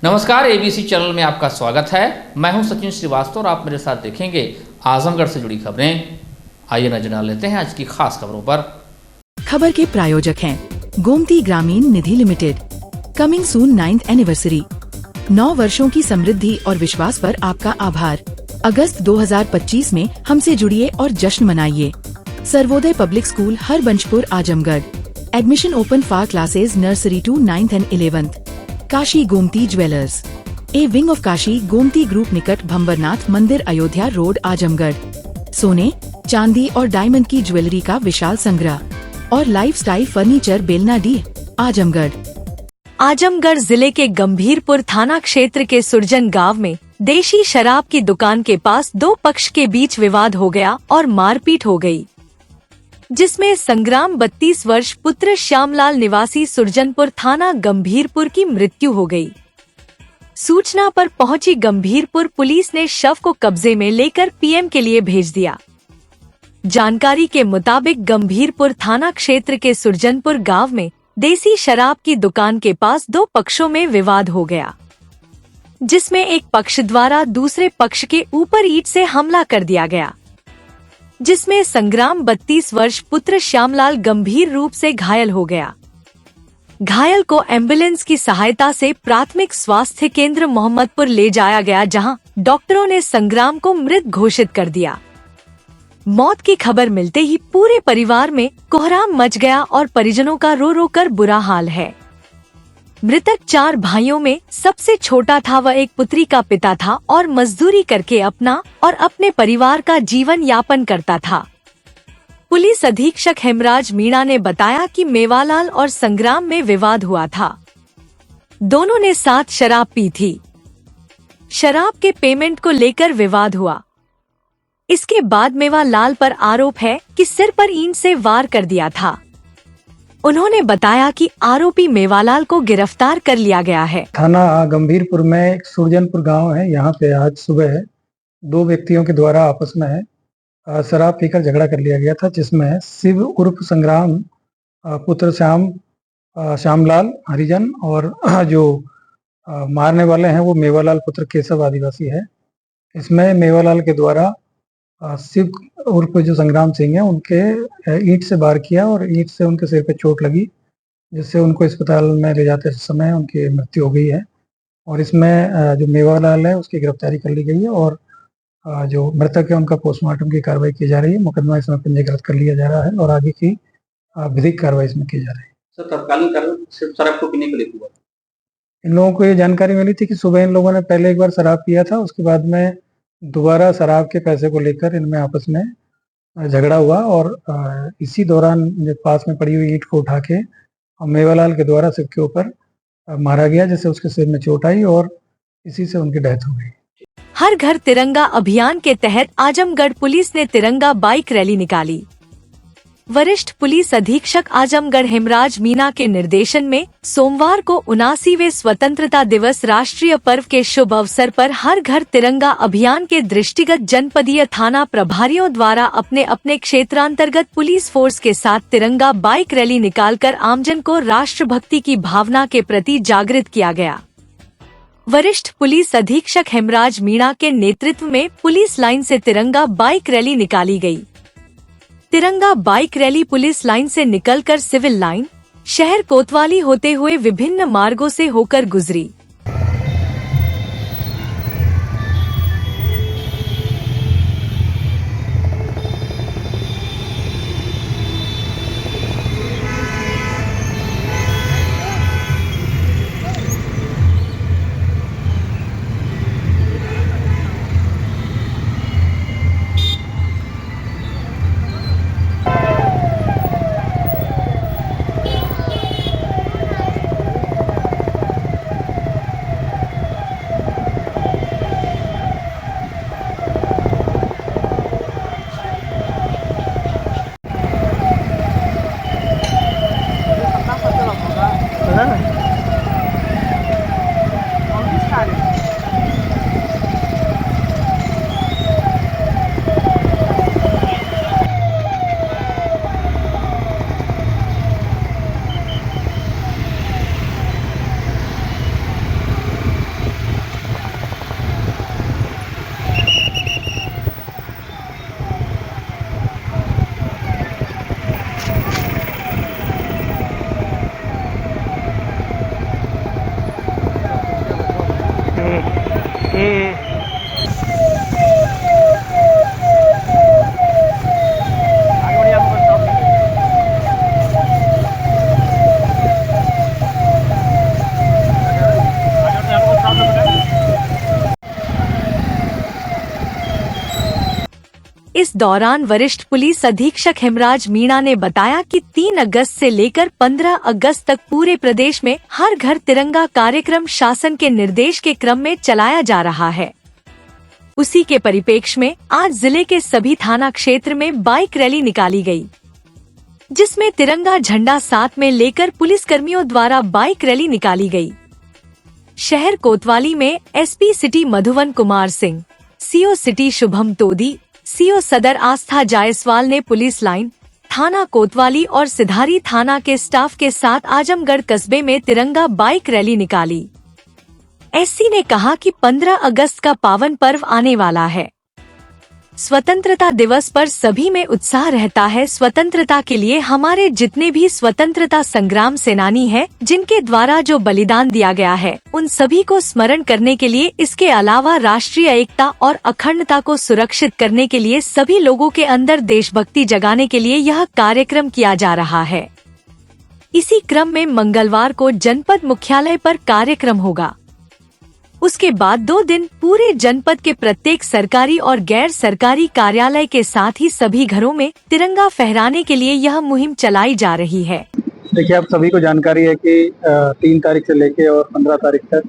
नमस्कार, ABC channel में आपका स्वागत है। मैं हूं सचिन श्रीवास्तव और आप मेरे साथ देखेंगे आजमगढ़ से जुड़ी खबरें। आइए नजर डाल लेते हैं आज की खास खबरों पर। खबर के प्रायोजक हैं Gomti Gramin Nidhi limited. Coming soon 9th anniversary. 9 वर्षों की समृद्धि और विश्वास पर आपका आभार। अगस्त 2025 में हमसे जुड़िए और जश्न मनाइए। Sarvodaya public school Harbanshpur Azamgarh. Admission open for classes nursery to 9th and 11th। Kashi Gomti jewellers, A wing of Kashi Gomti group निकट भंबरनाथ मंदिर अयोध्या रोड आजमगढ़। सोने, चांदी और डायमंड की ज्वेलरी का विशाल संग्रह और लाइफस्टाइल फर्नीचर बेलनाडी आजमगढ़। आजमगढ़ जिले के गंभीरपुर थाना क्षेत्र के सुरजन गांव में देशी शराब की दुकान के पास 2 पक्ष के बीच विवाद हो गया और मारपीट हो गई, जिसमें संग्राम 32 वर्ष पुत्र श्यामलाल निवासी सुरजनपुर थाना गंभीरपुर की मृत्यु हो गई। सूचना पर पहुंची गंभीरपुर पुलिस ने शव को कब्जे में लेकर पीएम के लिए भेज दिया। जानकारी के मुताबिक गंभीरपुर थाना क्षेत्र के सुरजनपुर गांव में देसी शराब की दुकान के पास 2 पक्षों में विवाद हो गया, जिसमें एक पक्ष द्वारा दूसरे पक्ष के ऊपर ईंट से हमला कर दिया गया, जिसमें संग्राम 32 वर्ष पुत्र श्यामलाल गंभीर रूप से घायल हो गया। घायल को एम्बुलेंस की सहायता से प्राथमिक स्वास्थ्य केंद्र मोहम्मदपुर ले जाया गया, जहां डॉक्टरों ने संग्राम को मृत घोषित कर दिया। मौत की खबर मिलते ही पूरे परिवार में कोहराम मच गया और परिजनों का रो रो कर बुरा हाल है। मृतक 4 भाइयों में सबसे छोटा था। वह एक पुत्री का पिता था और मजदूरी करके अपना और अपने परिवार का जीवन यापन करता था। पुलिस अधीक्षक हेमराज मीणा ने बताया कि मेवालाल और संग्राम में विवाद हुआ था। दोनों ने साथ शराब पी थी। शराब के पेमेंट को लेकर विवाद हुआ। इसके बाद मेवालाल पर आरोप है कि सिर पर ईंट से वार कर दिया था। उन्होंने बताया कि आरोपी मेवालाल को गिरफ्तार कर लिया गया है। थाना गंभीरपुर में एक सुरजनपुर गांव है, यहाँ पे आज सुबह 2 व्यक्तियों के द्वारा आपस में शराब पीकर झगड़ा कर लिया गया था, जिसमें शिव उर्फ संग्राम पुत्र श्यामलाल हरिजन और जो मारने वाले हैं वो मेवालाल पुत्र केशव आदिवासी है। इसमें मेवालाल के द्वारा शिव उर्फ जो संग्राम सिंह है उनके ईंट से वार किया और ईंट से उनके सिर पे चोट लगी, जिससे उनको अस्पताल में ले जाते समय उनकी मृत्यु हो गई है। और इसमें जो मेवालाल है उसकी गिरफ्तारी कर ली गई है और जो मृतक है उनका पोस्टमार्टम की कार्रवाई की जा रही है। मुकदमा इसमें पंजीकृत कर लिया जा रहा है और आगे की विधिक कार्रवाई इसमें की जा रही है। सर, तत्कालीन कारण सिर्फ शराब को पीने के लिए हुआ? इन लोगों को ये जानकारी मिली थी कि सुबह इन लोगों ने पहले एक बार शराब पिया था, उसके बाद में दोबारा शराब के पैसे को लेकर इनमें आपस में झगड़ा हुआ और इसी दौरान पास में पड़ी हुई ईंट को उठा के मेवालाल के द्वारा सिर के ऊपर मारा गया, जिससे उसके सिर में चोट आई और इसी से उनकी डेथ हो गई। हर घर तिरंगा अभियान के तहत आजमगढ़ पुलिस ने तिरंगा बाइक रैली निकाली। वरिष्ठ पुलिस अधीक्षक आजमगढ़ हेमराज मीणा के निर्देशन में सोमवार को 79वें स्वतंत्रता दिवस राष्ट्रीय पर्व के शुभ अवसर पर हर घर तिरंगा अभियान के दृष्टिगत जनपदीय थाना प्रभारियों द्वारा अपने अपने क्षेत्रांतर्गत पुलिस फोर्स के साथ तिरंगा बाइक रैली निकालकर आमजन को राष्ट्रभक्ति की भावना के प्रति जागृत किया गया। वरिष्ठ पुलिस अधीक्षक हेमराज मीणा के नेतृत्व में पुलिस लाइन से तिरंगा बाइक रैली निकाली गई। तिरंगा बाइक रैली पुलिस लाइन से निकलकर सिविल लाइन, शहर कोतवाली होते हुए विभिन्न मार्गों से होकर गुजरी। इस दौरान वरिष्ठ पुलिस अधीक्षक हेमराज मीणा ने बताया कि 3 अगस्त से लेकर 15 अगस्त तक पूरे प्रदेश में हर घर तिरंगा कार्यक्रम शासन के निर्देश के क्रम में चलाया जा रहा है। उसी के परिप्रेक्ष्य में आज जिले के सभी थाना क्षेत्र में बाइक रैली निकाली गई, जिसमें तिरंगा झंडा साथ में लेकर पुलिसकर्मियों द्वारा बाइक रैली निकाली गई। शहर कोतवाली में एसपी सिटी मधुवन Kumar Singh, CO city Shubham तोदी, CO सदर आस्था जायसवाल ने पुलिस लाइन, थाना कोतवाली और सिधारी थाना के स्टाफ के साथ आजमगढ़ कस्बे में तिरंगा बाइक रैली निकाली। एससी ने कहा कि 15 अगस्त का पावन पर्व आने वाला है। स्वतंत्रता दिवस पर सभी में उत्साह रहता है। स्वतंत्रता के लिए हमारे जितने भी स्वतंत्रता संग्राम सेनानी हैं, जिनके द्वारा जो बलिदान दिया गया है, उन सभी को स्मरण करने के लिए, इसके अलावा राष्ट्रीय एकता और अखंडता को सुरक्षित करने के लिए सभी लोगों के अंदर देशभक्ति जगाने के लिए यह कार्यक्रम किया जा रहा है। इसी क्रम में मंगलवार को जनपद मुख्यालय पर कार्यक्रम होगा। उसके बाद 2 दिन पूरे जनपद के प्रत्येक सरकारी और गैर सरकारी कार्यालय के साथ ही सभी घरों में तिरंगा फहराने के लिए यह मुहिम चलाई जा रही है। देखिए, आप सभी को जानकारी है कि 3 तारीख से लेके और 15 तारीख तक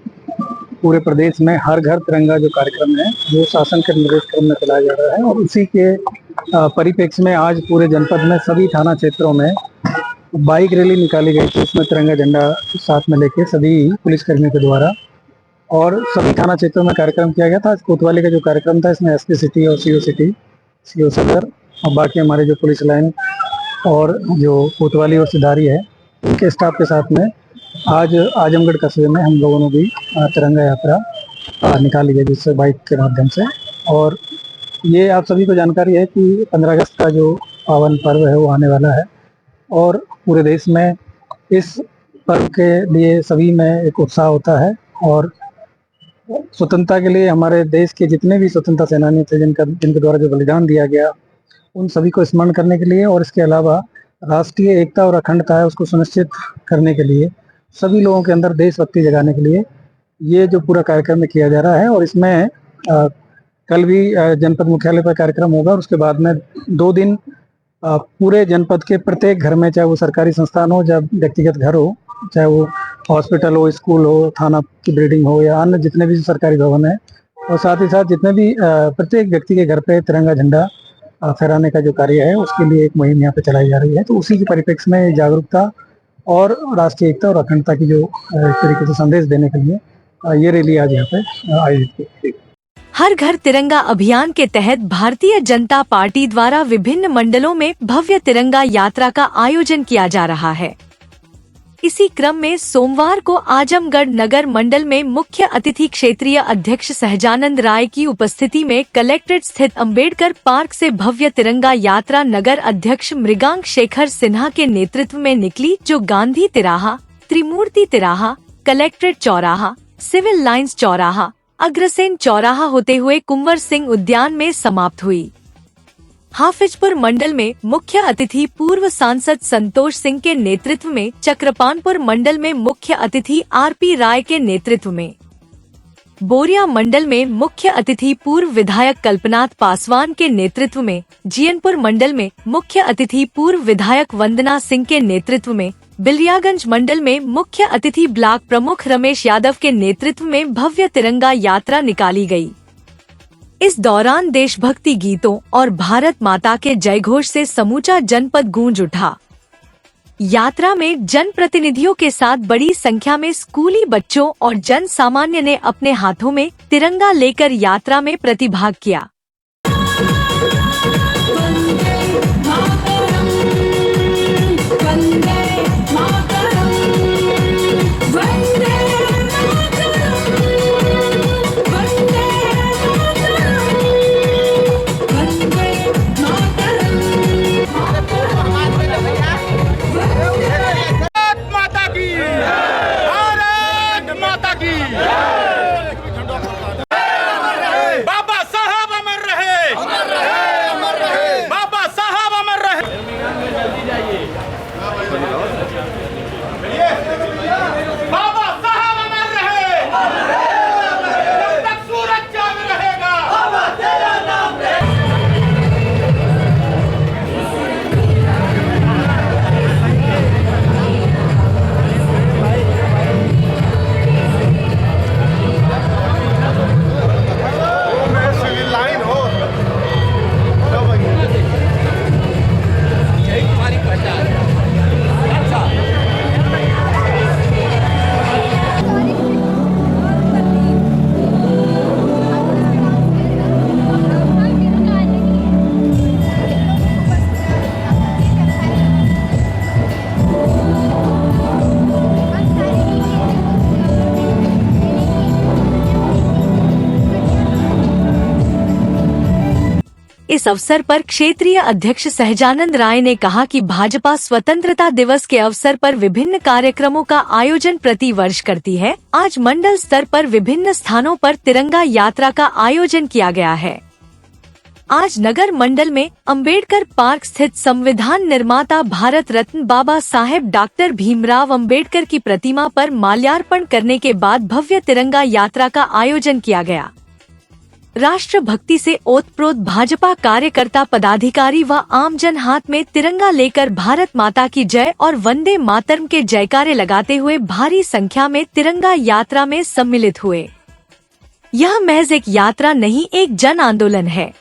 पूरे प्रदेश में हर घर तिरंगा जो कार्यक्रम है वो शासन के निर्देश क्रम में चलाया जा रहा है। और उसी के परिप्रेक्ष्य में आज पूरे जनपद में सभी थाना क्षेत्रों में बाइक रैली निकाली गई थी। इसमें तिरंगा झंडा साथ में लेके सभी पुलिसकर्मियों के द्वारा और सभी थाना क्षेत्रों में कार्यक्रम किया गया था। आज कोतवाली का जो कार्यक्रम था, इसमें एसपी सिटी और सीओ सिटी, सीओ सदर और बाकी हमारे जो पुलिस लाइन और जो कोतवाली और सिधारी है, उनके स्टाफ के साथ में आज आजमगढ़ कस्बे में हम लोगों ने भी तिरंगा यात्रा निकाली है, जिससे बाइक के माध्यम से। और ये आप सभी को जानकारी है कि 15 अगस्त का जो पावन पर्व है वो आने वाला है और पूरे देश में इस पर्व के लिए सभी में एक उत्साह होता है। और स्वतंत्रता के लिए हमारे देश के जितने भी स्वतंत्रता सेनानी थे, जिनके द्वारा जो बलिदान दिया गया, उन सभी को स्मरण करने के लिए और इसके अलावा राष्ट्रीय एकता और अखंडता है उसको सुनिश्चित करने के लिए, सभी लोगों के अंदर देशभक्ति जगाने के लिए ये जो पूरा कार्यक्रम में किया जा रहा है। और इसमें कल भी जनपद मुख्यालय पर कार्यक्रम होगा और उसके बाद में 2 दिन पूरे जनपद के प्रत्येक घर में, चाहे वो सरकारी संस्थान हो, चाहे व्यक्तिगत घर हो, चाहे वो हॉस्पिटल हो, स्कूल हो, थाना की बिल्डिंग हो या अन्य जितने भी सरकारी भवन है, और साथ ही साथ जितने भी प्रत्येक व्यक्ति के घर पे तिरंगा झंडा फहराने का जो कार्य है उसके लिए एक मुहिम यहाँ पे चलाई जा रही है। तो उसी के परिप्रेक्ष्य में जागरूकता और राष्ट्रीय एकता और अखंडता की जो एक तरीके से संदेश देने के लिए ये रैली आज यहाँ पे आयोजित की। हर घर तिरंगा अभियान के तहत भारतीय जनता पार्टी द्वारा विभिन्न मंडलों में भव्य तिरंगा यात्रा का आयोजन किया जा रहा है। इसी क्रम में सोमवार को आजमगढ़ नगर मंडल में मुख्य अतिथि क्षेत्रीय अध्यक्ष सहजानंद राय की उपस्थिति में कलेक्ट्रेट स्थित अंबेडकर पार्क से भव्य तिरंगा यात्रा नगर अध्यक्ष मृगांक शेखर सिन्हा के नेतृत्व में निकली, जो गांधी तिराहा, त्रिमूर्ति तिराहा, कलेक्ट्रेट चौराहा, सिविल लाइंस चौराहा, अग्रसेन चौराहा होते हुए कुंवर सिंह उद्यान में समाप्त हुई। हाफिजपुर मंडल में मुख्य अतिथि पूर्व सांसद संतोष सिंह के नेतृत्व में, चक्रपानपुर मंडल में मुख्य अतिथि आरपी राय के नेतृत्व में, बोरिया मंडल में मुख्य अतिथि पूर्व विधायक कल्पनाथ पासवान के नेतृत्व में, जियनपुर मंडल में मुख्य अतिथि पूर्व विधायक वंदना सिंह के नेतृत्व में, बिलियागंज मंडल में मुख्य अतिथि ब्लॉक प्रमुख रमेश यादव के नेतृत्व में भव्य तिरंगा यात्रा निकाली गई। इस दौरान देशभक्ति गीतों और भारत माता के जयघोष से समूचा जनपद गूंज उठा। यात्रा में जनप्रतिनिधियों के साथ बड़ी संख्या में स्कूली बच्चों और जन सामान्य ने अपने हाथों में तिरंगा लेकर यात्रा में प्रतिभाग किया। बाबा साहब इस अवसर पर क्षेत्रीय अध्यक्ष सहजानंद राय ने कहा कि भाजपा स्वतंत्रता दिवस के अवसर पर विभिन्न कार्यक्रमों का आयोजन प्रति वर्ष करती है। आज मंडल स्तर पर विभिन्न स्थानों पर तिरंगा यात्रा का आयोजन किया गया है। आज नगर मंडल में अंबेडकर पार्क स्थित संविधान निर्माता भारत रत्न बाबा साहेब डॉक्टर भीमराव अंबेडकर की प्रतिमा पर माल्यार्पण करने के बाद भव्य तिरंगा यात्रा का आयोजन किया गया। राष्ट्रभक्ति से ओतप्रोत भाजपा कार्यकर्ता, पदाधिकारी व आमजन हाथ में तिरंगा लेकर भारत माता की जय और वंदे मातरम के जयकारे लगाते हुए भारी संख्या में तिरंगा यात्रा में सम्मिलित हुए। यह महज एक यात्रा नहीं, एक जन आंदोलन है।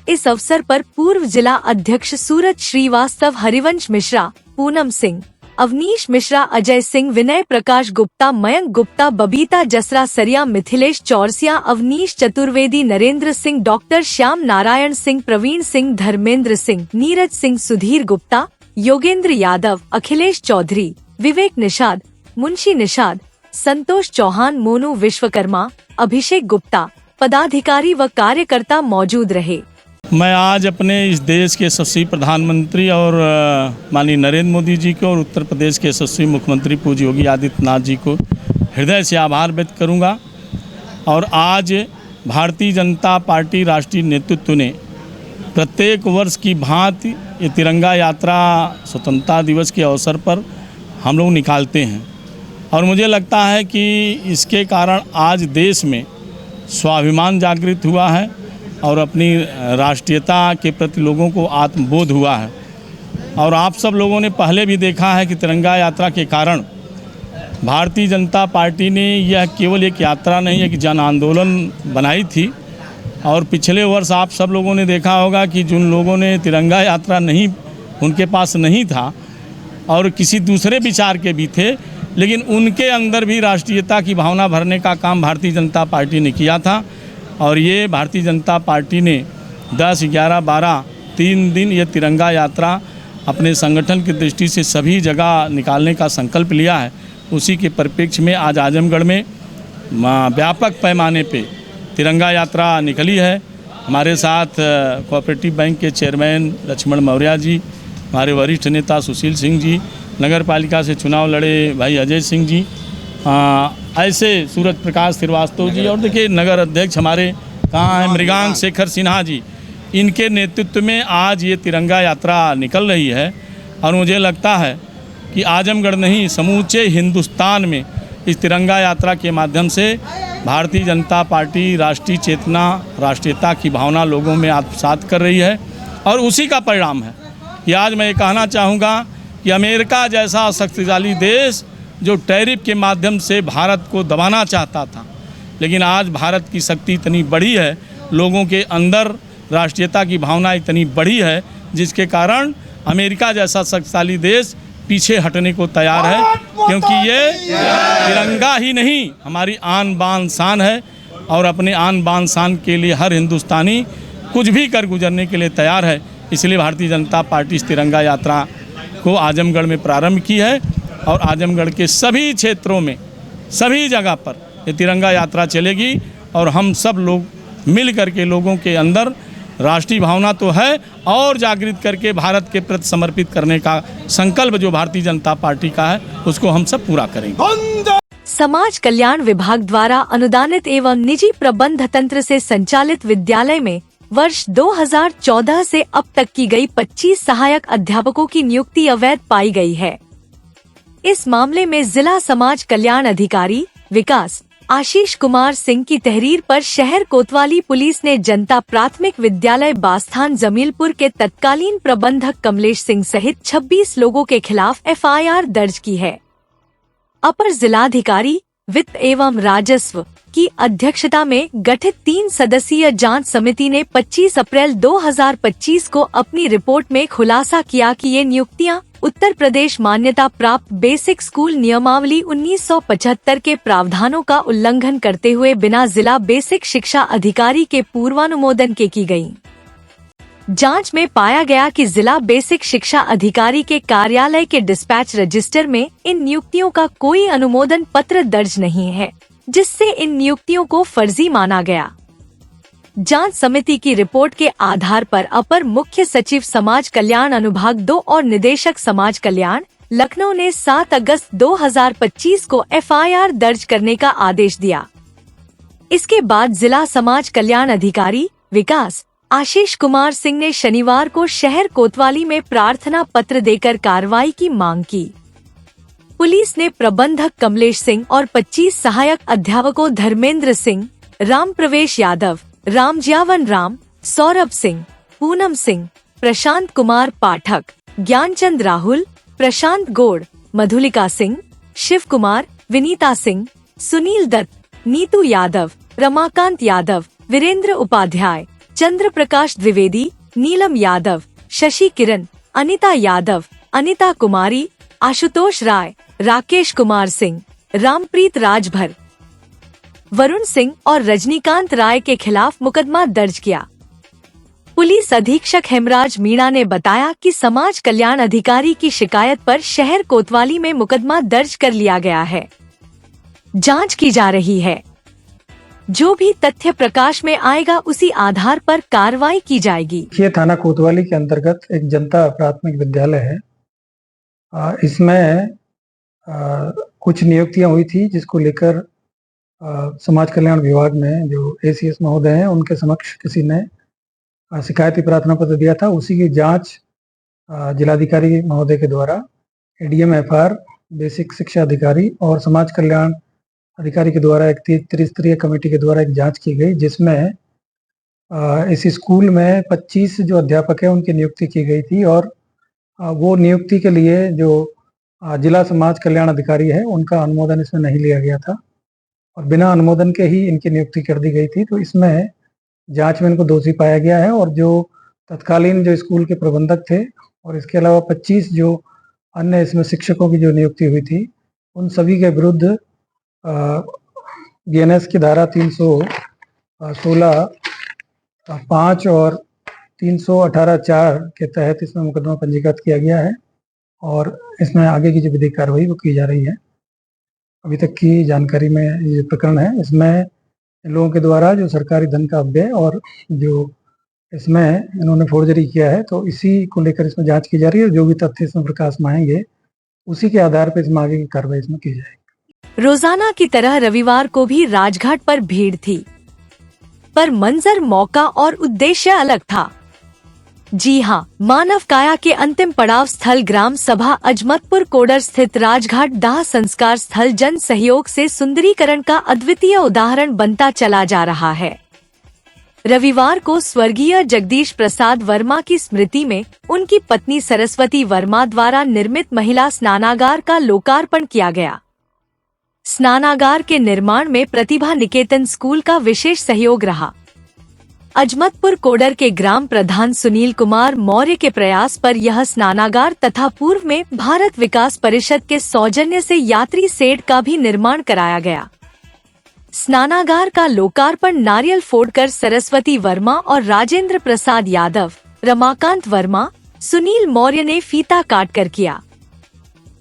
इस अवसर पर पूर्व जिला अध्यक्ष सूरज श्रीवास्तव, हरिवंश मिश्रा, पूनम सिंह, अवनीश मिश्रा, अजय सिंह, विनय प्रकाश गुप्ता, मयंक गुप्ता, बबीता जसरा सरिया, मिथिलेश चौरसिया, अवनीश चतुर्वेदी, नरेंद्र सिंह, डॉक्टर श्याम नारायण सिंह, प्रवीण सिंह, धर्मेंद्र सिंह, नीरज सिंह, सुधीर गुप्ता, योगेंद्र यादव, अखिलेश चौधरी, विवेक निषाद, मुंशी निषाद, संतोष चौहान, मोनू विश्वकर्मा, अभिषेक गुप्ता, पदाधिकारी व कार्यकर्ता मौजूद रहे। मैं आज अपने इस देश के यशस्वी प्रधानमंत्री और माननीय नरेंद्र मोदी जी को और उत्तर प्रदेश के यशस्वी मुख्यमंत्री पूज्य योगी आदित्यनाथ जी को हृदय से आभार व्यक्त करूंगा। और आज भारतीय जनता पार्टी राष्ट्रीय नेतृत्व ने प्रत्येक वर्ष की भांति ये तिरंगा यात्रा स्वतंत्रता दिवस के अवसर पर हम लोग निकालते हैं। और मुझे लगता है कि इसके कारण आज देश में स्वाभिमान जागृत हुआ है और अपनी राष्ट्रीयता के प्रति लोगों को आत्मबोध हुआ है। और आप सब लोगों ने पहले भी देखा है कि तिरंगा यात्रा के कारण भारतीय जनता पार्टी ने यह केवल एक यात्रा नहीं, एक जन आंदोलन बनाई थी। और पिछले वर्ष आप सब लोगों ने देखा होगा कि जिन लोगों ने तिरंगा यात्रा नहीं, उनके पास नहीं था और किसी दूसरे विचार के भी थे, लेकिन उनके अंदर भी राष्ट्रीयता की भावना भरने का काम भारतीय जनता पार्टी ने किया था। और ये भारतीय जनता पार्टी ने 10, 11, 12 3 दिन ये तिरंगा यात्रा अपने संगठन की दृष्टि से सभी जगह निकालने का संकल्प लिया है। उसी के परिप्रेक्ष्य में आज आजमगढ़ में व्यापक पैमाने पे तिरंगा यात्रा निकली है। हमारे साथ कोऑपरेटिव बैंक के चेयरमैन लक्ष्मण मौर्य जी, हमारे वरिष्ठ नेता सुशील सिंह जी, नगर पालिका से चुनाव लड़े भाई अजय सिंह जी, ऐसे सूरज प्रकाश श्रीवास्तव जी, और देखिए नगर अध्यक्ष हमारे कहाँ हैं, मृगांक शेखर सिन्हा जी, इनके नेतृत्व में आज ये तिरंगा यात्रा निकल रही है। और मुझे लगता है कि आजमगढ़ नहीं, समूचे हिंदुस्तान में इस तिरंगा यात्रा के माध्यम से भारतीय जनता पार्टी राष्ट्रीय चेतना, राष्ट्रीयता की भावना लोगों में आत्मसात कर रही है। और उसी का परिणाम है कि आज मैं ये कहना चाहूँगा कि अमेरिका जैसा शक्तिशाली देश जो टैरिफ के माध्यम से भारत को दबाना चाहता था, लेकिन आज भारत की शक्ति इतनी बड़ी है, लोगों के अंदर राष्ट्रीयता की भावना इतनी बड़ी है, जिसके कारण अमेरिका जैसा शक्तिशाली देश पीछे हटने को तैयार है। क्योंकि ये तिरंगा ही नहीं, हमारी आन बान शान है और अपने आन बान शान के लिए हर हिंदुस्तानी कुछ भी कर गुजरने के लिए तैयार है। इसलिए भारतीय जनता पार्टी इस तिरंगा यात्रा को आजमगढ़ में प्रारंभ की है और आजमगढ़ के सभी क्षेत्रों में, सभी जगह पर ये तिरंगा यात्रा चलेगी। और हम सब लोग मिल करके लोगों के अंदर राष्ट्रीय भावना तो है और जागृत करके भारत के प्रति समर्पित करने का संकल्प जो भारतीय जनता पार्टी का है, उसको हम सब पूरा करेंगे। समाज कल्याण विभाग द्वारा अनुदानित एवं निजी प्रबंध तंत्र से संचालित विद्यालय में वर्ष 2014 से अब तक की गई 25 सहायक अध्यापकों की नियुक्ति अवैध पाई गई है। इस मामले में जिला समाज कल्याण अधिकारी विकास आशीष कुमार सिंह की तहरीर पर शहर कोतवाली पुलिस ने जनता प्राथमिक विद्यालय बास्थान जमीलपुर के तत्कालीन प्रबंधक कमलेश सिंह सहित 26 लोगों के खिलाफ एफआईआर दर्ज की है। अपर जिलाधिकारी वित्त एवं राजस्व की अध्यक्षता में गठित 3 सदस्यीय जांच समिति ने 25 अप्रैल 2025 को अपनी रिपोर्ट में खुलासा किया कि ये नियुक्तियां उत्तर प्रदेश मान्यता प्राप्त बेसिक स्कूल नियमावली 1975 के प्रावधानों का उल्लंघन करते हुए बिना जिला बेसिक शिक्षा अधिकारी के पूर्वानुमोदन के की गयी। जांच में पाया गया कि जिला बेसिक शिक्षा अधिकारी के कार्यालय के डिस्पैच रजिस्टर में इन नियुक्तियों का कोई अनुमोदन पत्र दर्ज नहीं है, जिससे इन नियुक्तियों को फर्जी माना गया। जांच समिति की रिपोर्ट के आधार पर अपर मुख्य सचिव समाज कल्याण अनुभाग 2 और निदेशक समाज कल्याण लखनऊ ने 7 अगस्त 2025 को FIR दर्ज करने का आदेश दिया। इसके बाद जिला समाज कल्याण अधिकारी विकास आशीष कुमार सिंह ने शनिवार को शहर कोतवाली में प्रार्थना पत्र देकर कार्रवाई की मांग की। पुलिस ने प्रबंधक कमलेश सिंह और 25 सहायक अध्यापकों धर्मेंद्र सिंह, राम प्रवेश यादव, रामजियावन राम, सौरभ सिंह, पूनम सिंह, प्रशांत कुमार पाठक, ज्ञानचंद राहुल, प्रशांत गौड़, मधुलिका सिंह, शिव कुमार, विनीता सिंह, सुनील दत्त, नीतू यादव, रमाकांत यादव, वीरेंद्र उपाध्याय, चंद्र प्रकाश द्विवेदी, नीलम यादव, शशि किरण, अनिता यादव, अनिता कुमारी, आशुतोष राय, राकेश कुमार सिंह, रामप्रीत राजभर, वरुण सिंह और रजनीकांत राय के खिलाफ मुकदमा दर्ज किया। पुलिस अधीक्षक हेमराज मीणा ने बताया कि समाज कल्याण अधिकारी की शिकायत पर शहर कोतवाली में मुकदमा दर्ज कर लिया गया है। जांच की जा रही है। जो भी तथ्य प्रकाश में आएगा उसी आधार पर कार्रवाई की जाएगी। ये थाना कोतवाली के अंतर्गत एक जनता प्राथमिक विद्यालय है। इसमें कुछ नियुक्तियां हुई थी जिसको लेकर समाज कल्याण विभाग में जो ACS महोदय हैं उनके समक्ष किसी ने शिकायती प्रार्थना पत्र दिया था। उसी की जांच जिलाधिकारी महोदय के द्वारा ADM FR, बेसिक शिक्षा अधिकारी और समाज कल्याण अधिकारी के द्वारा एक त्रिस्तरीय कमेटी के द्वारा एक जांच की गई, जिसमें इस स्कूल में 25 जो अध्यापक हैं उनकी नियुक्ति की गई थी और वो नियुक्ति के लिए जो जिला समाज कल्याण अधिकारी है उनका अनुमोदन इसमें नहीं लिया गया था और बिना अनुमोदन के ही इनकी नियुक्ति कर दी गई थी। तो इसमें जांच में इनको दोषी पाया गया है और जो तत्कालीन जो स्कूल के प्रबंधक थे और इसके अलावा 25 जो अन्य इसमें शिक्षकों की जो नियुक्ति हुई थी उन सभी के विरुद्ध BNS की धारा 316(5) और 318(4) के तहत इसमें मुकदमा पंजीकृत किया गया है और इसमें आगे की जो विधिक कार्रवाई वो की जा रही है। अभी तक की जानकारी में ये प्रकरण है। इसमें इन लोगों के द्वारा जो सरकारी धन का अपव्यय और जो इसमें इन्होंने फोर्जरी किया है तो इसी को लेकर इसमें जांच की जा रही है। जो भी तथ्य इसमें प्रकाश में आएंगे उसी के आधार पर इसमें आगे की कार्रवाई इसमें की जाएगी। रोजाना की तरह रविवार को भी राजघाट पर भीड़ थी, पर मंजर, मौका और उद्देश्य अलग था। जी हां, मानव काया के अंतिम पड़ाव स्थल ग्राम सभा अजमतपुर कोडर स्थित राजघाट दाह संस्कार स्थल जन सहयोग से सुंदरीकरण का अद्वितीय उदाहरण बनता चला जा रहा है। रविवार को स्वर्गीय जगदीश प्रसाद वर्मा की स्मृति में उनकी पत्नी सरस्वती वर्मा द्वारा निर्मित महिला स्नानागार का लोकार्पण किया गया। स्नानागार के निर्माण में प्रतिभा निकेतन स्कूल का विशेष सहयोग रहा। अजमतपुर कोडर के ग्राम प्रधान सुनील कुमार मौर्य के प्रयास पर यह स्नानागार तथा पूर्व में भारत विकास परिषद के सौजन्य से यात्री शेड का भी निर्माण कराया गया। स्नानागार का लोकार्पण नारियल फोड़कर सरस्वती वर्मा और राजेंद्र प्रसाद यादव, रमाकांत वर्मा, सुनील मौर्य ने फीता काट कर किया।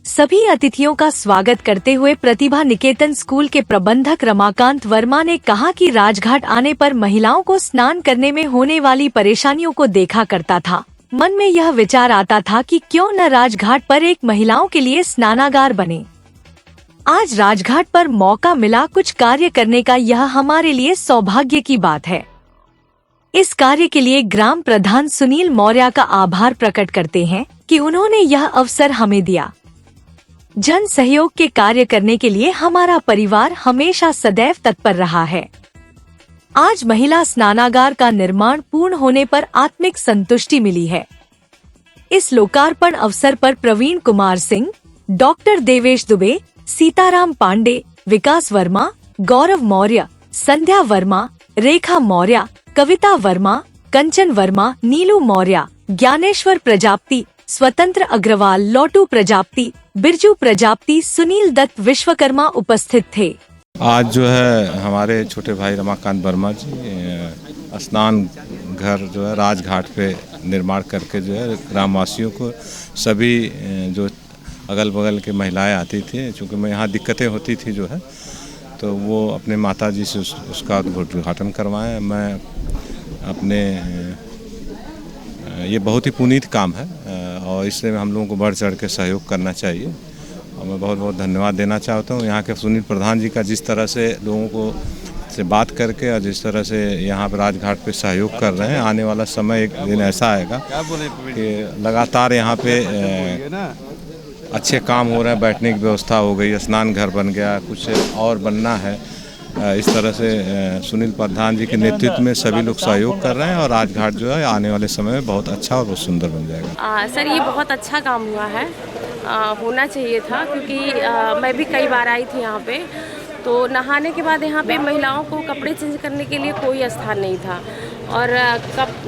सभी अतिथियों का स्वागत करते हुए प्रतिभा निकेतन स्कूल के प्रबंधक रमाकांत वर्मा ने कहा कि राजघाट आने पर महिलाओं को स्नान करने में होने वाली परेशानियों को देखा करता था। मन में यह विचार आता था कि क्यों न राजघाट पर एक महिलाओं के लिए स्नानागार बने। आज राजघाट पर मौका मिला कुछ कार्य करने का, यह हमारे लिए सौभाग्य की बात है। इस कार्य के लिए ग्राम प्रधान सुनील मौर्य का आभार प्रकट करते हैं कि उन्होंने यह अवसर हमें दिया। जन सहयोग के कार्य करने के लिए हमारा परिवार हमेशा सदैव तत्पर रहा है। आज महिला स्नानागार का निर्माण पूर्ण होने पर आत्मिक संतुष्टि मिली है। इस लोकार्पण अवसर पर प्रवीण कुमार सिंह, डॉक्टर देवेश दुबे, सीताराम पांडे, विकास वर्मा, गौरव मौर्य, संध्या वर्मा, रेखा मौर्य, कविता वर्मा, कंचन वर्मा, नीलू मौर्य, ज्ञानेश्वर प्रजापति, स्वतंत्र अग्रवाल, लोटू प्रजापति, बिरजू प्रजापति, सुनील दत्त, विश्वकर्मा उपस्थित थे। आज जो है हमारे छोटे भाई रमाकांत वर्मा जी स्नान घर जो है राजघाट पे निर्माण करके जो है ग्रामवासियों को, सभी जो अगल बगल के महिलाएं आती थी, चूँकि मैं यहाँ दिक्कतें होती थी जो है, तो वो अपने माताजी से उसका उद्घाटन करवाएं। मैं अपने ये बहुत ही पुनीत काम है और इससे हम लोगों को बढ़ चढ़ के सहयोग करना चाहिए और मैं बहुत बहुत धन्यवाद देना चाहता हूँ यहाँ के सुनील प्रधान जी का, जिस तरह से लोगों को से बात करके और जिस तरह से यहाँ पर राजघाट पे सहयोग कर रहे हैं। आने वाला समय एक दिन ऐसा आएगा कि लगातार यहाँ पे अच्छे काम हो रहे हैं, बैठने की व्यवस्था हो गई, स्नान घर बन गया, कुछ और बनना है। इस तरह से सुनील प्रधान जी के नेतृत्व में सभी लोग सहयोग कर रहे हैं और राजघाट जो है आने वाले समय में बहुत अच्छा और बहुत सुंदर बन जाएगा। सर ये बहुत अच्छा काम हुआ है, होना चाहिए था, क्योंकि मैं भी कई बार आई थी यहाँ पे, तो नहाने के बाद यहाँ पे महिलाओं को कपड़े चेंज करने के लिए कोई स्थान नहीं था और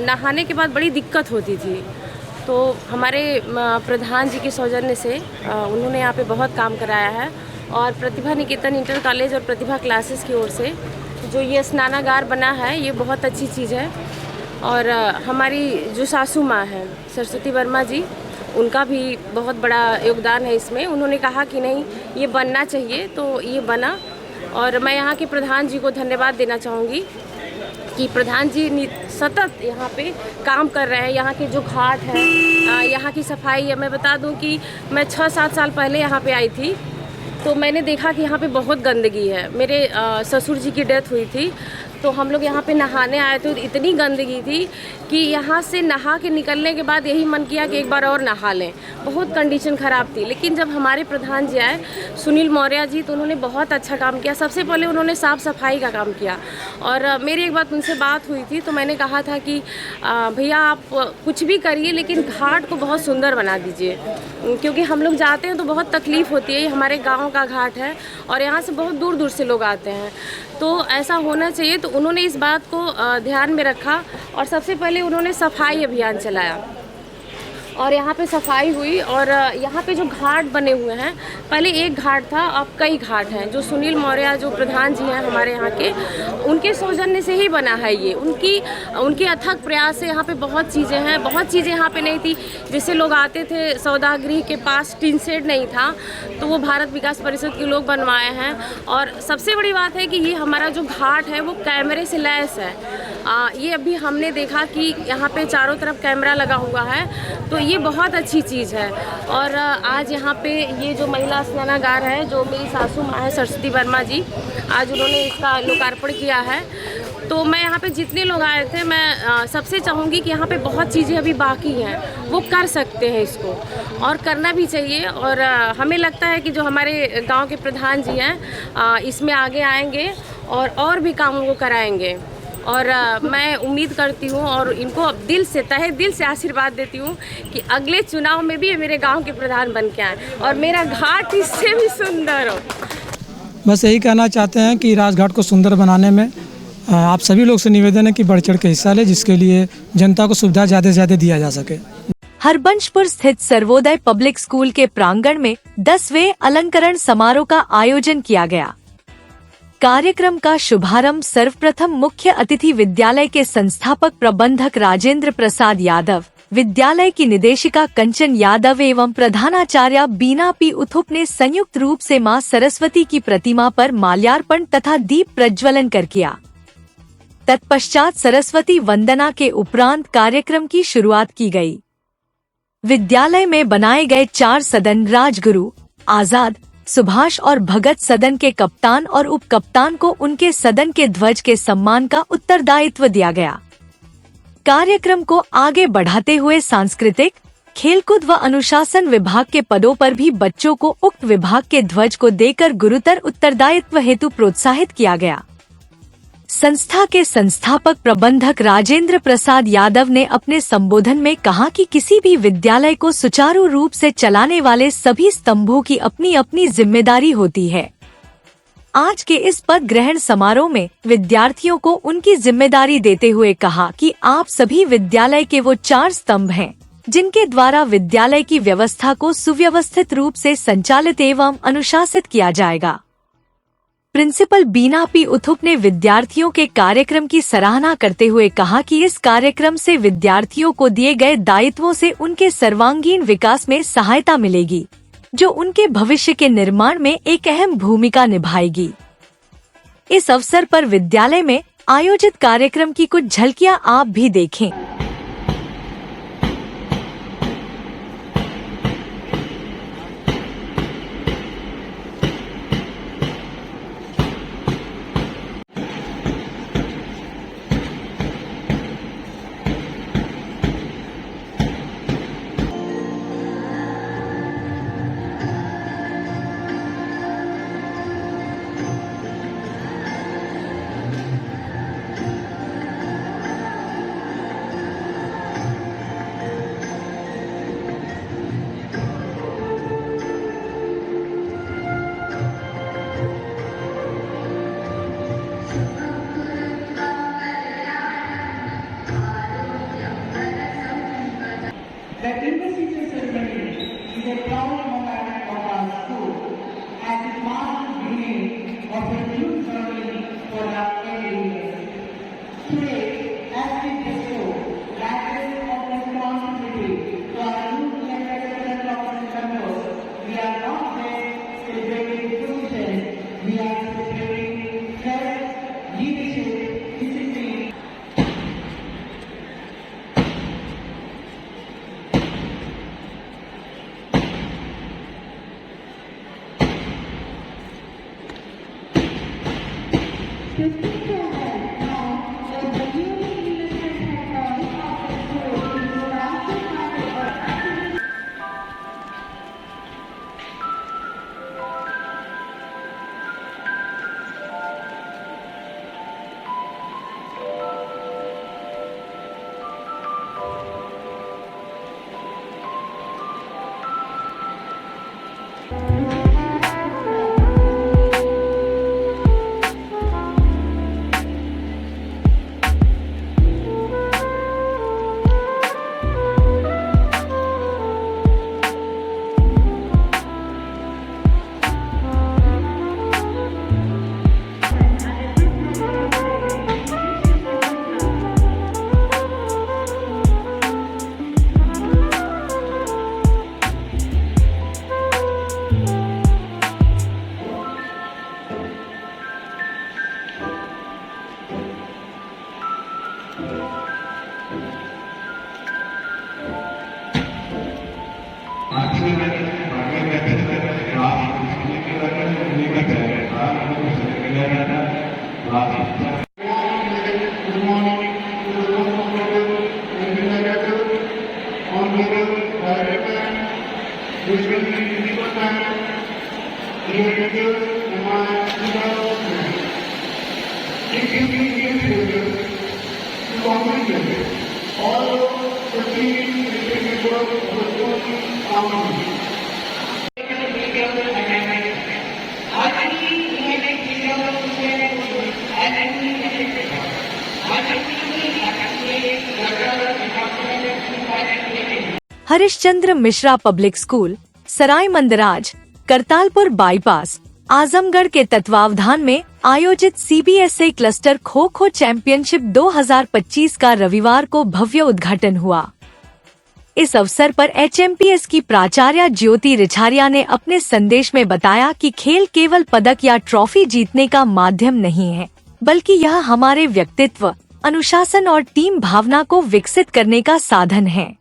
नहाने के बाद बड़ी दिक्कत होती थी। तो हमारे प्रधान जी के सौजन्य से उन्होंने यहाँ पे बहुत काम कराया है और प्रतिभा निकेतन इंटर कॉलेज और प्रतिभा क्लासेस की ओर से जो ये स्नानागार बना है ये बहुत अच्छी चीज़ है। और हमारी जो सासू माँ हैं सरस्वती वर्मा जी, उनका भी बहुत बड़ा योगदान है इसमें। उन्होंने कहा कि नहीं ये बनना चाहिए, तो ये बना। और मैं यहाँ के प्रधान जी को धन्यवाद देना चाहूँगी कि प्रधान जी सतत यहाँ पे काम कर रहे हैं। यहाँ के जो घाट है, यहाँ की सफाई है। मैं बता दूँ कि मैं 6-7 साल पहले यहाँ पे आई थी तो मैंने देखा कि यहाँ पे बहुत गंदगी है। मेरे ससुर जी की डेथ हुई थी तो हम लोग यहाँ पे नहाने आए थे, इतनी गंदगी थी कि यहाँ से नहा के निकलने के बाद यही मन किया कि एक बार और नहा लें, बहुत कंडीशन ख़राब थी। लेकिन जब हमारे प्रधान जी आए सुनील मौर्य जी, तो उन्होंने बहुत अच्छा काम किया। सबसे पहले उन्होंने साफ़ सफाई का काम किया और मेरी एक बात उनसे बात हुई थी तो मैंने कहा था कि भैया आप कुछ भी करिए लेकिन घाट को बहुत सुंदर बना दीजिए, क्योंकि हम लोग जाते हैं तो बहुत तकलीफ़ होती है। ये हमारे गाँव का घाट है और यहाँ से बहुत दूर दूर से लोग आते हैं, तो ऐसा होना चाहिए। तो उन्होंने इस बात को ध्यान में रखा और सबसे पहले उन्होंने सफाई अभियान चलाया और यहाँ पे सफाई हुई। और यहाँ पे जो घाट बने हुए हैं, पहले एक घाट था, अब कई घाट हैं। जो सुनील मौर्य जो प्रधान जी हैं हमारे यहाँ के, उनके सौजन्य से ही बना है ये। उनके अथक प्रयास से यहाँ पे बहुत चीज़ें हैं। बहुत चीज़ें यहाँ पे नहीं थी, जैसे लोग आते थे सौदागृह के पास टीन शेड नहीं था, तो वो भारत विकास परिषद के लोग बनवाए हैं। और सबसे बड़ी बात है कि ये हमारा जो घाट है वो कैमरे से लैस है। ये अभी हमने देखा कि यहाँ पे चारों तरफ कैमरा लगा हुआ है, तो ये बहुत अच्छी चीज़ है। और आज यहाँ पे ये जो महिला स्नानागार है, जो मेरी सासू माँ है सरस्वती वर्मा जी, आज उन्होंने इसका लोकार्पण किया है। तो मैं यहाँ पे जितने लोग आए थे, मैं सबसे चाहूँगी कि यहाँ पे बहुत चीज़ें अभी बाकी हैं, वो कर सकते हैं इसको और करना भी चाहिए। और हमें लगता है कि जो हमारे गांव के प्रधान जी हैं इसमें आगे आएंगे और भी कामों को कराएंगे। और मैं उम्मीद करती हूँ और इनको दिल से, तहे दिल से आशीर्वाद देती हूँ कि अगले चुनाव में भी ये मेरे गांव के प्रधान बन के आए और मेरा घाट इससे भी सुंदर हो। बस यही कहना चाहते हैं कि राजघाट को सुंदर बनाने में आप सभी लोग से निवेदन है कि बढ़ चढ़ के हिस्सा लें, जिसके लिए जनता को सुविधा ज़्यादा से ज़्यादा दिया जा सके। हरबंशपुर स्थित सर्वोदय पब्लिक स्कूल के प्रांगण में 10वें अलंकरण समारोह का आयोजन किया गया। कार्यक्रम का शुभारंभ सर्वप्रथम मुख्य अतिथि विद्यालय के संस्थापक प्रबंधक राजेंद्र प्रसाद यादव, विद्यालय की निदेशिका कंचन यादव एवं प्रधानाचार्य बीना पी उथुप ने संयुक्त रूप से मां सरस्वती की प्रतिमा पर माल्यार्पण तथा दीप प्रज्वलन कर किया। तत्पश्चात सरस्वती वंदना के उपरांत कार्यक्रम की शुरुआत की गई। विद्यालय में बनाए गए 4 सदन राजगुरु, आजाद, सुभाष और भगत सदन के कप्तान और उप कप्तान को उनके सदन के ध्वज के सम्मान का उत्तरदायित्व दिया गया। कार्यक्रम को आगे बढ़ाते हुए सांस्कृतिक, खेलकूद व अनुशासन विभाग के पदों पर भी बच्चों को उक्त विभाग के ध्वज को देकर गुरुतर उत्तरदायित्व हेतु प्रोत्साहित किया गया। संस्था के संस्थापक प्रबंधक राजेंद्र प्रसाद यादव ने अपने संबोधन में कहा कि किसी भी विद्यालय को सुचारू रूप से चलाने वाले सभी स्तंभों की अपनी अपनी जिम्मेदारी होती है। आज के इस पद ग्रहण समारोह में विद्यार्थियों को उनकी जिम्मेदारी देते हुए कहा कि आप सभी विद्यालय के वो 4 स्तंभ हैं, जिनके द्वारा विद्यालय की व्यवस्था को सुव्यवस्थित रूप से संचालित एवं अनुशासित किया जाएगा। प्रिंसिपल बीना पी उथुप ने विद्यार्थियों के कार्यक्रम की सराहना करते हुए कहा कि इस कार्यक्रम से विद्यार्थियों को दिए गए दायित्वों से उनके सर्वांगीण विकास में सहायता मिलेगी, जो उनके भविष्य के निर्माण में एक अहम भूमिका निभाएगी। इस अवसर पर विद्यालय में आयोजित कार्यक्रम की कुछ झलकियां आप भी देखें। हरिश्चंद्र मिश्रा पब्लिक स्कूल, सराय मंदराज, करतालपुर बाईपास, आजमगढ़ के तत्वावधान में आयोजित CBSE cluster kho kho championship 2025 का रविवार को भव्य उद्घाटन हुआ। इस अवसर पर एचएमपीएस की प्राचार्य ज्योति रिछारिया ने अपने संदेश में बताया कि खेल केवल पदक या ट्रॉफी जीतने का माध्यम नहीं है, बल्कि यह हमारे व्यक्तित्व, अनुशासन और टीम भावना को विकसित करने का साधन है।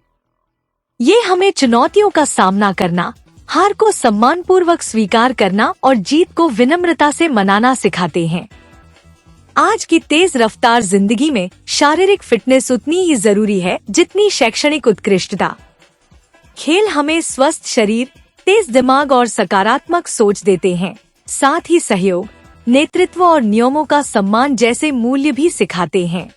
ये हमें चुनौतियों का सामना करना, हार को सम्मानपूर्वक स्वीकार करना और जीत को विनम्रता से मनाना सिखाते हैं। आज की तेज रफ्तार जिंदगी में शारीरिक फिटनेस उतनी ही जरूरी है जितनी शैक्षणिक उत्कृष्टता। खेल हमें स्वस्थ शरीर, तेज दिमाग और सकारात्मक सोच देते हैं। साथ ही सहयोग, नेतृत्व और नियमों का सम्मान जैसे मूल्य भी सिखाते हैं।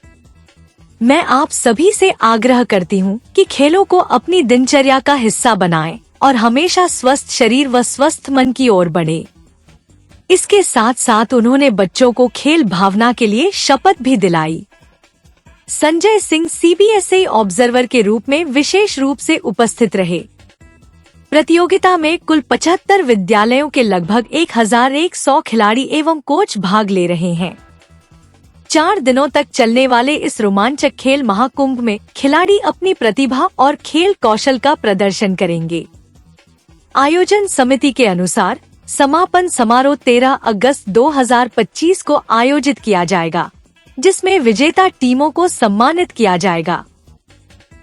मैं आप सभी से आग्रह करती हूँ कि खेलों को अपनी दिनचर्या का हिस्सा बनाएं और हमेशा स्वस्थ शरीर व स्वस्थ मन की ओर बढ़े। इसके साथ साथ उन्होंने बच्चों को खेल भावना के लिए शपथ भी दिलाई। संजय सिंह सीबीएसई ऑब्जर्वर के रूप में विशेष रूप से उपस्थित रहे। प्रतियोगिता में कुल 75 विद्यालयों के लगभग 1100 खिलाड़ी एवं कोच भाग ले रहे हैं। 4 दिनों तक चलने वाले इस रोमांचक खेल महाकुंभ में खिलाड़ी अपनी प्रतिभा और खेल कौशल का प्रदर्शन करेंगे। आयोजन समिति के अनुसार समापन समारोह 13 अगस्त 2025 को आयोजित किया जाएगा, जिसमें विजेता टीमों को सम्मानित किया जाएगा।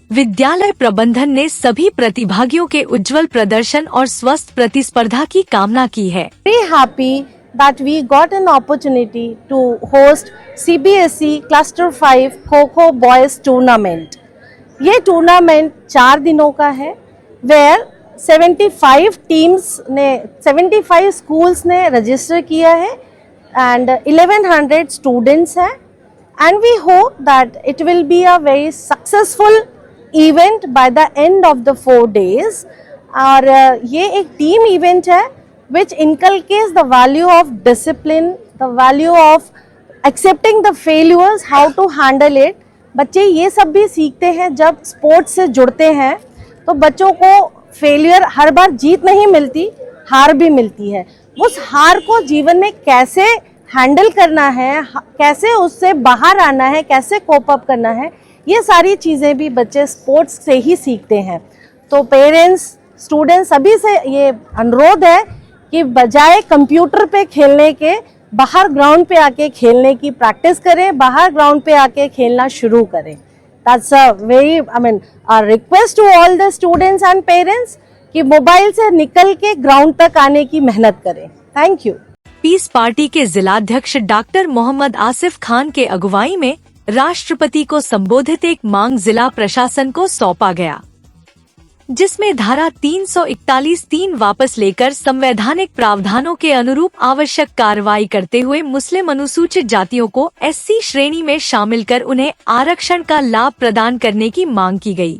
विद्यालय प्रबंधन ने सभी प्रतिभागियों के उज्जवल प्रदर्शन और स्वस्थ प्रतिस्पर्धा की कामना की है। Very happy that we got an opportunity to host CBSE Cluster 5 Kho-Kho Boys Tournament. ये टूर्नामेंट 4 दिनों का है, where 75 स्कूल्स ने रजिस्टर किया है and 1100 स्टूडेंट्स हैं, and we hope that it will be a very successful event by the end of the 4 days. और ये एक टीम इवेंट है which inculcates the value of discipline, the value of accepting the failures, how to handle it. बच्चे ये सब भी सीखते हैं जब स्पोर्ट्स से जुड़ते हैं, तो बच्चों को फेलियर हर बार जीत नहीं मिलती, हार भी मिलती है। उस हार को जीवन में कैसे हैंडल करना है, कैसे उससे बाहर आना है, कैसे कोप अप करना है, ये सारी चीज़ें भी बच्चे स्पोर्ट्स से ही सीखते हैं। तो पेरेंट्स, स्टूडेंट्स सभी से ये अनुरोध है कि बजाय कंप्यूटर पे खेलने के बाहर ग्राउंड पे आके खेलने की प्रैक्टिस करें, बाहर ग्राउंड पे आके खेलना शुरू करें। That's a very, a request to all the students and parents कि मोबाइल से निकल के ग्राउंड तक आने की मेहनत करें। Thank you. पीस पार्टी के जिलाध्यक्ष डॉक्टर मोहम्मद आसिफ खान के अगुवाई में राष्ट्रपति को संबोधित एक मांग जिला प्रशासन को सौंपा गया, जिसमें धारा 341(3) वापस लेकर संवैधानिक प्रावधानों के अनुरूप आवश्यक कार्रवाई करते हुए मुस्लिम अनुसूचित जातियों को SC श्रेणी में शामिल कर उन्हें आरक्षण का लाभ प्रदान करने की मांग की गई।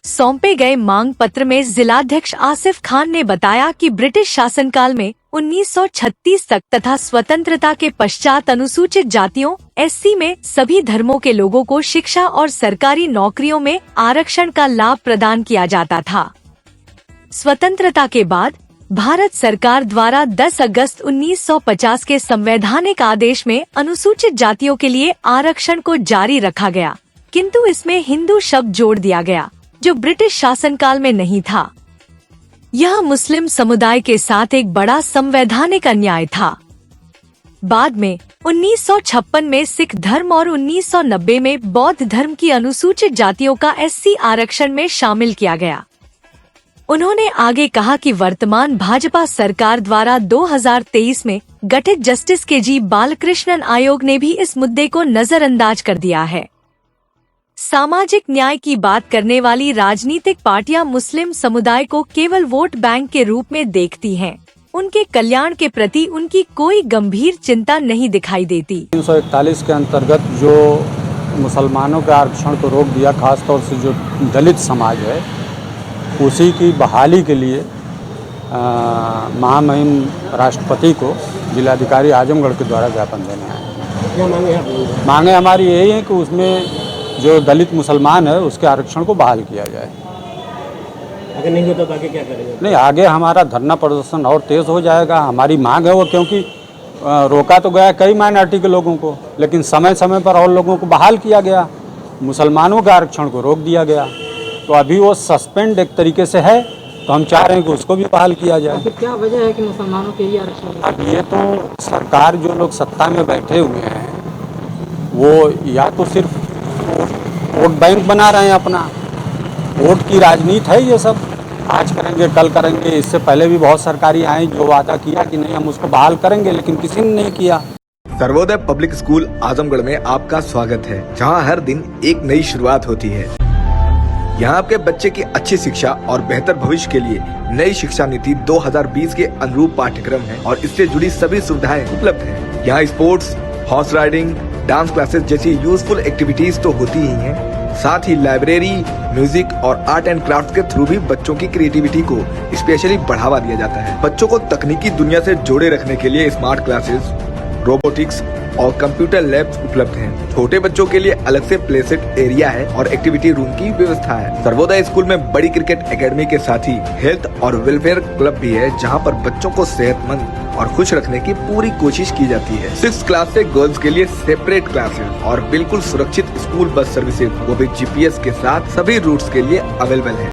सौंपे गए मांग पत्र में जिलाध्यक्ष आसिफ खान ने बताया कि ब्रिटिश शासनकाल में 1936 तक तथा स्वतंत्रता के पश्चात अनुसूचित जातियों SC में सभी धर्मों के लोगों को शिक्षा और सरकारी नौकरियों में आरक्षण का लाभ प्रदान किया जाता था। स्वतंत्रता के बाद भारत सरकार द्वारा 10 अगस्त 1950 के संवैधानिक आदेश में अनुसूचित जातियों के लिए आरक्षण को जारी रखा गया, किंतु इसमें हिंदू शब्द जोड़ दिया गया, जो ब्रिटिश शासनकाल में नहीं था। यह मुस्लिम समुदाय के साथ एक बड़ा संवैधानिक अन्याय था। बाद में 1956 में सिख धर्म और 1990 में बौद्ध धर्म की अनुसूचित जातियों का SC आरक्षण में शामिल किया गया। उन्होंने आगे कहा कि वर्तमान भाजपा सरकार द्वारा 2023 में गठित जस्टिस KG बालकृष्णन आयोग ने भी इस मुद्दे को नजरअंदाज कर दिया है। सामाजिक न्याय की बात करने वाली राजनीतिक पार्टियां मुस्लिम समुदाय को केवल वोट बैंक के रूप में देखती हैं। उनके कल्याण के प्रति उनकी कोई गंभीर चिंता नहीं दिखाई देती। 341 के अंतर्गत जो मुसलमानों के आरक्षण को रोक दिया, खासतौर से जो दलित समाज है, उसी की बहाली के लिए महामहिम राष्ट्रपति को जिलाधिकारी आजमगढ़ के द्वारा ज्ञापन देने आए। क्या मांगे हमारी यही है कि उसमें जो दलित मुसलमान है उसके आरक्षण को बहाल किया जाए। अगर नहीं होता तो आगे क्या करेंगे? नहीं, आगे हमारा धरना प्रदर्शन और तेज हो जाएगा। हमारी मांग है वो, क्योंकि रोका तो गया कई माइनॉरिटी के लोगों को, लेकिन समय समय पर और लोगों को बहाल किया गया। मुसलमानों के आरक्षण को रोक दिया गया, तो अभी वो सस्पेंड एक तरीके से है, तो हम चाह रहे हैं कि उसको भी बहाल किया जाए। तो क्या वजह है कि मुसलमानों के ही आरक्षण? अब ये तो सरकार, जो लोग सत्ता में बैठे हुए हैं, वो या तो सिर्फ वोट बैंक बना रहे हैं अपना, वोट की राजनीति है ये सब। आज करेंगे कल करेंगे, इससे पहले भी बहुत सरकारी आई जो वादा किया कि नहीं हम उसको बहाल करेंगे, लेकिन किसी ने नहीं किया। सर्वोदय पब्लिक स्कूल आजमगढ़ में आपका स्वागत है, जहां हर दिन एक नई शुरुआत होती है। यहां आपके बच्चे की अच्छी शिक्षा और बेहतर भविष्य के लिए नई शिक्षा नीति 2020 के अनुरूप पाठ्यक्रम है और इससे जुड़ी सभी सुविधाएं उपलब्ध हैं। यहाँ sports, horse riding, dance classes जैसी यूजफुल एक्टिविटीज तो होती ही हैं, साथ ही लाइब्रेरी, म्यूजिक और आर्ट एंड क्राफ्ट के थ्रू भी बच्चों की क्रिएटिविटी को स्पेशली बढ़ावा दिया जाता है। बच्चों को तकनीकी दुनिया से जोड़े रखने के लिए स्मार्ट क्लासेस, रोबोटिक्स और कंप्यूटर लैब्स उपलब्ध हैं। छोटे बच्चों के लिए अलग से प्ले सेट एरिया है और एक्टिविटी रूम की व्यवस्था है। सर्वोदय स्कूल में बड़ी क्रिकेट एकेडमी के साथ ही हेल्थ और वेलफेयर क्लब भी है, जहां पर बच्चों को सेहतमंद और खुश रखने की पूरी कोशिश की जाती है। 6th क्लास से गर्ल्स के लिए सेपरेट क्लासेस और बिल्कुल सुरक्षित स्कूल बस सर्विसेज, वो भी GPS के साथ सभी रूट्स के लिए अवेलेबल है।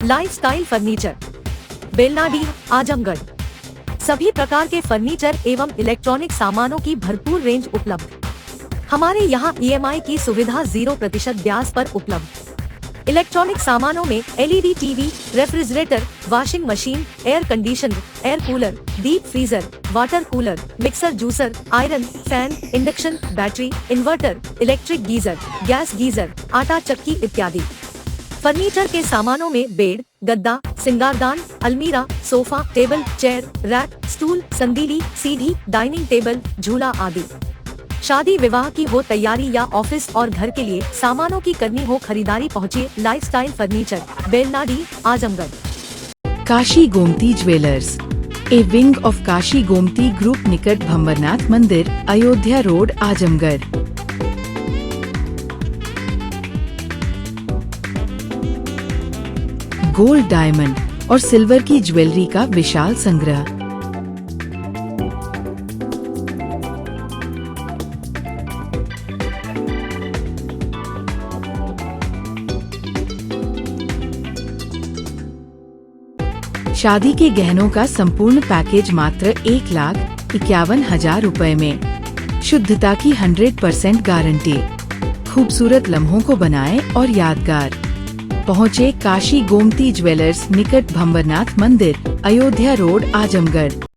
Lifestyle furniture, Belnadi, Azamgarh. सभी प्रकार के फर्नीचर एवं इलेक्ट्रॉनिक सामानों की भरपूर रेंज उपलब्ध। हमारे यहाँ EMI की सुविधा 0% ब्याज पर उपलब्ध। इलेक्ट्रॉनिक सामानों में LED TV, refrigerator, washing machine, air conditioner, air cooler, deep freezer, water cooler, mixer juicer, iron, fan, induction, battery, inverter, electric geyser, gas geyser, आटा चक्की इत्यादि। फर्नीचर के सामानों में बेड, गद्दा, सिंगारदान, अलमीरा, sofa, table, chair, rack, stool, संदीली, सीढ़ी, डाइनिंग टेबल, झूला आदि। शादी विवाह की हो तैयारी या ऑफिस और घर के लिए सामानों की करनी हो खरीदारी, पहुँचिए lifestyle furniture, Belnadi, Azamgarh. Kashi Gomti jewellers, A wing of Kashi Gomti group, निकट भंवरनाथ मंदिर, Ayodhya road, Azamgarh. Gold, diamond और सिल्वर की ज्वेलरी का विशाल संग्रह। शादी के गहनों का संपूर्ण पैकेज मात्र 1,51,000 रुपए में। शुद्धता की 100% गारंटी। खूबसूरत लम्हों को बनाएं और यादगार। पहुँचे काशी गोमती ज्वेलर्स, निकट भंवरनाथ मंदिर, अयोध्या रोड, आजमगढ़।